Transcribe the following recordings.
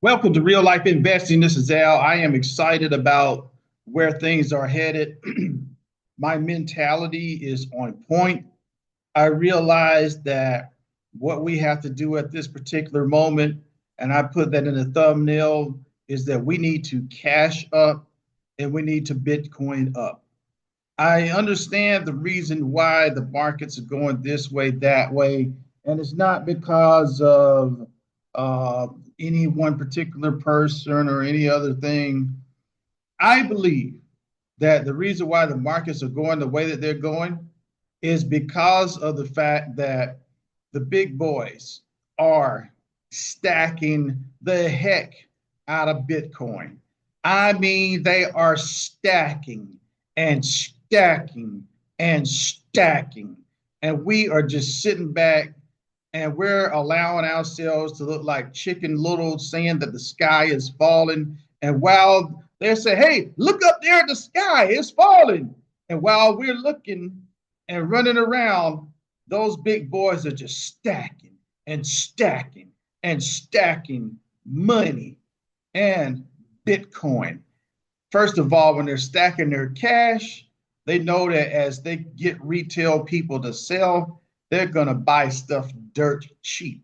Welcome to Real Life Investing. This is Al. I am excited about where things are headed. My mentality is on point. I realize that what we have to do at this particular moment, and I put that in the thumbnail, is that we need to cash up and we need to Bitcoin up. I understand the reason why the markets are going this way, that way, and it's not because of uh, any one particular person or any other thing. I believe that the reason why the markets are going the way that they're going is because of the fact that the big boys are stacking the heck out of Bitcoin. I mean, they are stacking and stacking and stacking. And we are just sitting back and we're allowing ourselves to look like Chicken Little saying that the sky is falling. And while they're saying, hey, look up there, the sky is falling. And while we're looking and running around, those big boys are just stacking and stacking and stacking money and Bitcoin. First of all, when they're stacking their cash, they know that as they get retail people to sell, they're going to buy stuff dirt cheap.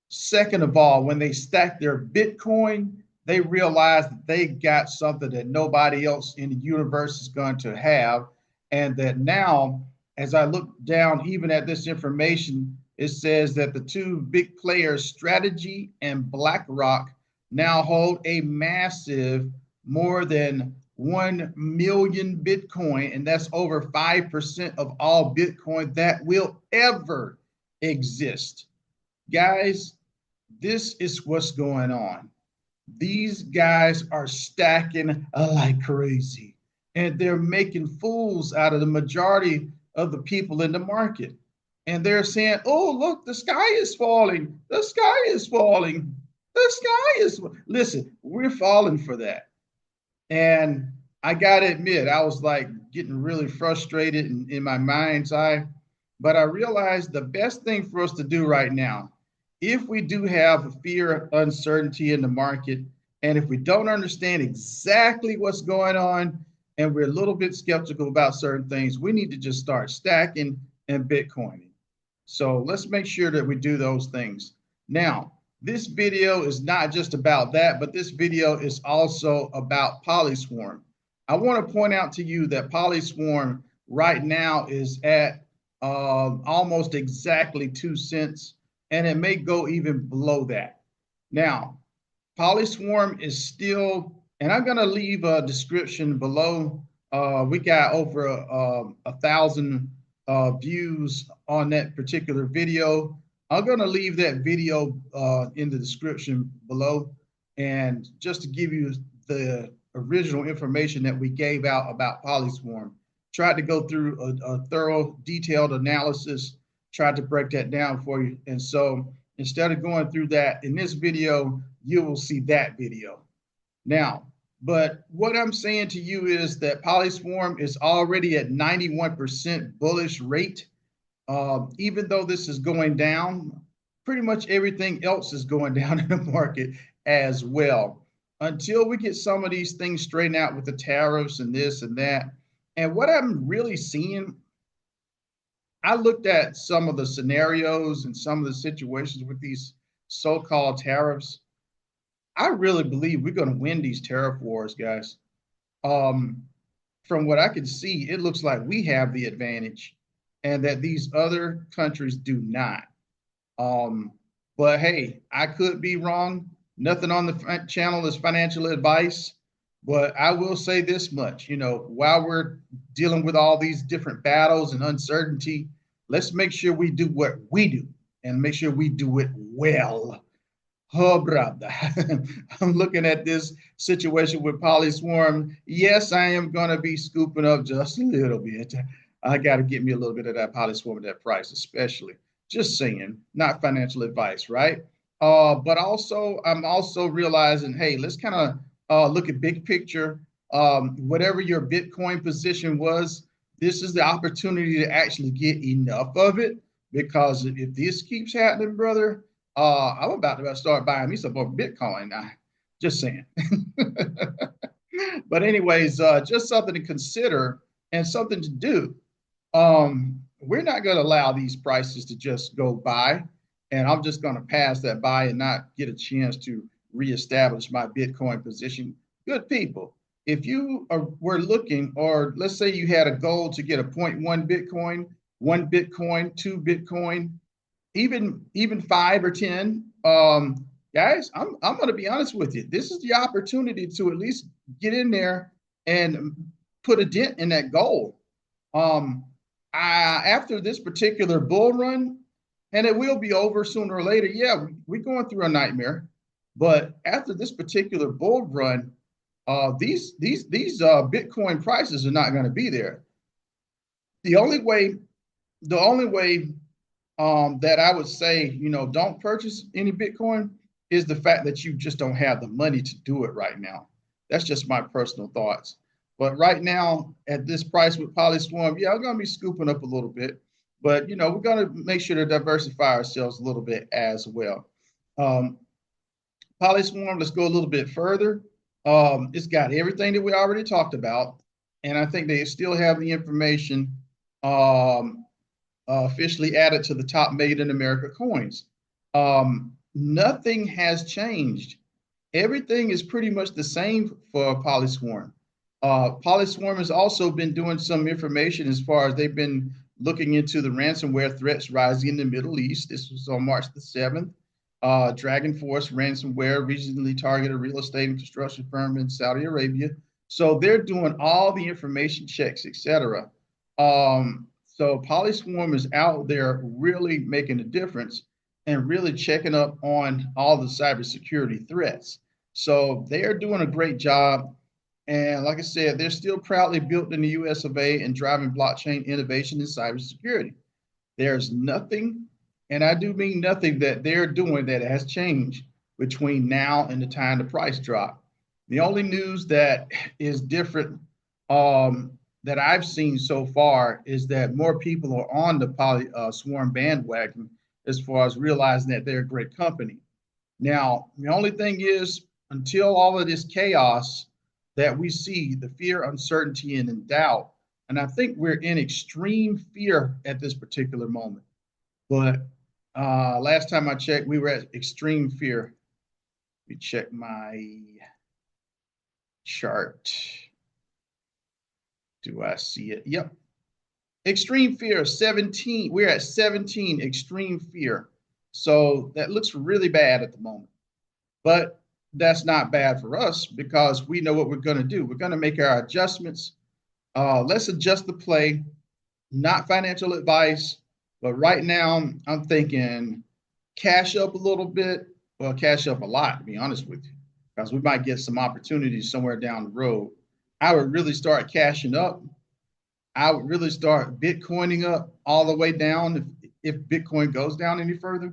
Second of all, when they stack their Bitcoin, they realize that they got something that nobody else in the universe is going to have. And that now, as I look down even at this information, it says that the two big players, Strategy and BlackRock, now hold a massive more than 1 million Bitcoin, and that's over 5% of all Bitcoin that will ever exist. Guys, this is what's going on. These guys are stacking like crazy, and they're making fools out of the majority of the people in the market. And they're saying, oh, look, the sky is falling. The sky is falling. The sky is. Listen, we're falling for that. And I got to admit, I was like getting really frustrated in my mind's eye. But I realized the best thing for us to do right now, if we do have a fear, uncertainty in the market, and if we don't understand exactly what's going on, and we're a little bit skeptical about certain things, we need to just start stacking and Bitcoining. So let's make sure that we do those things. Now, this video is not just about that, but this video is also about PolySwarm. I want to point out to you that PolySwarm right now is at almost exactly 2 cents, and it may go even below that. Now, PolySwarm is still, and I'm going to leave a description below. We got over 1,000 views on that particular video. I'm going to leave that video in the description below. And just to give you the original information that we gave out about PolySwarm, tried to go through a thorough, detailed analysis, tried to break that down for you. And so instead of going through that in this video, you will see that video. Now, but what I'm saying to you is that PolySwarm is already at 91% bullish rate. Even though this is going down, pretty much everything else is going down in the market as well. Until we get some of these things straightened out with the tariffs and this and that. And what I'm really seeing, I looked at some of the scenarios and some of the situations with these so-called tariffs. I really believe we're going to win these tariff wars, guys. From what I can see, it looks like we have the advantage and that these other countries do not. But hey, I could be wrong. Nothing on the channel is financial advice, but I will say this much, while we're dealing with all these different battles and uncertainty, let's make sure we do what we do and make sure we do it well. Oh, brother. I'm looking at this situation with PolySwarm. Yes, I am going to be scooping up just a little bit. I got to get me a little bit of that PolySwarm at that price, especially. Just saying, not financial advice, right? But also, I'm also realizing, hey, let's kind of look at big picture. Whatever your Bitcoin position was, this is the opportunity to actually get enough of it, because if this keeps happening, brother, I'm about to start buying me some more Bitcoin. Just saying. But anyways, just something to consider and something to do. We're not going to allow these prices to just go by, and I'm just going to pass that by and not get a chance to reestablish my Bitcoin position. Good people, if you were looking, or let's say you had a goal to get a zero point 0.1 Bitcoin, 1 Bitcoin, 2 Bitcoin, even 5 or 10, guys, I'm going to be honest with you. This is the opportunity to at least get in there and put a dent in that goal. After this particular bull run, and it will be over sooner or later. Yeah, we're going through a nightmare, but after this particular bull run, these Bitcoin prices are not going to be there. The only way, that I would say, don't purchase any Bitcoin is the fact that you just don't have the money to do it right now. That's just my personal thoughts. But right now, at this price with PolySwarm, yeah, we're going to be scooping up a little bit. But, we're going to make sure to diversify ourselves a little bit as well. PolySwarm, let's go a little bit further. It's got everything that we already talked about. And I think they still have the information officially added to the top made in America coins. Nothing has changed. Everything is pretty much the same for PolySwarm. PolySwarm has also been doing some information as far as they've been looking into the ransomware threats rising in the Middle East. This was on March the 7th. Dragon Force ransomware regionally targeted real estate and construction firm in Saudi Arabia. So they're doing all the information checks, etc. So PolySwarm is out there really making a difference and really checking up on all the cybersecurity threats. So they are doing a great job. And like I said, they're still proudly built in the US of A and driving blockchain innovation in cybersecurity. There's nothing, and I do mean nothing, that they're doing that has changed between now and the time the price drop. The only news that is different that I've seen so far is that more people are on the PolySwarm bandwagon as far as realizing that they're a great company. Now, the only thing is, until all of this chaos that we see, the fear, uncertainty, and doubt, and I think we're in extreme fear at this particular moment. But last time I checked, we were at extreme fear. Let me check my chart. Do I see it? Yep. Extreme fear, 17. We're at 17, extreme fear. So that looks really bad at the moment. But that's not bad for us because we know what we're going to do. We're going to make our adjustments. Let's adjust the play, not financial advice. But right now, I'm thinking cash up a little bit, well, cash up a lot, to be honest with you, because we might get some opportunities somewhere down the road. I would really start cashing up. I would really start Bitcoining up all the way down if Bitcoin goes down any further.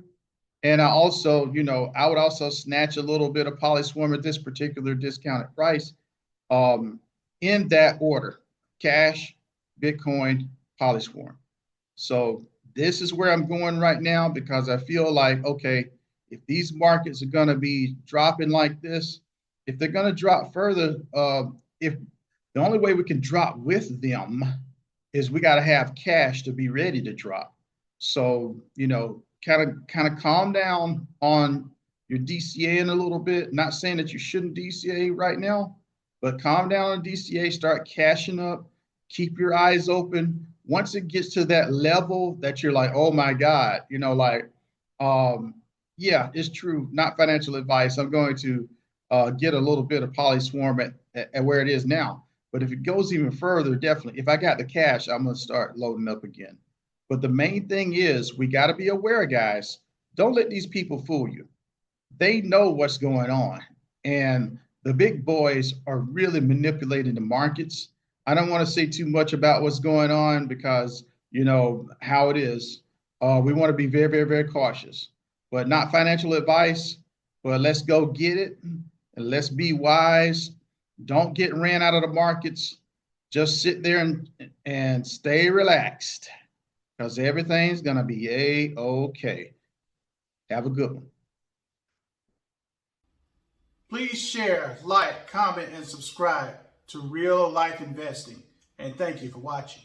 And I also, I would also snatch a little bit of PolySwarm at this particular discounted price in that order: cash, Bitcoin, PolySwarm. So this is where I'm going right now because I feel like, okay, if these markets are going to be dropping like this, if they're going to drop further, if the only way we can drop with them is we got to have cash to be ready to drop. So, kind of calm down on your DCA a little bit. Not saying that you shouldn't DCA right now, but calm down on DCA, start cashing up, keep your eyes open. Once it gets to that level that you're like, oh my God, yeah, it's true. Not financial advice. I'm going to get a little bit of PolySwarm at where it is now. But if it goes even further, definitely, if I got the cash, I'm going to start loading up again. But the main thing is we got to be aware, guys. Don't let these people fool you. They know what's going on. And the big boys are really manipulating the markets. I don't want to say too much about what's going on because, how it is. We want to be very, very, very cautious. But not financial advice, but let's go get it. And let's be wise. Don't get ran out of the markets. Just sit there and stay relaxed because everything's going to be A-okay. Have a good one. Please share, like, comment, and subscribe to Real Life Investing. And thank you for watching.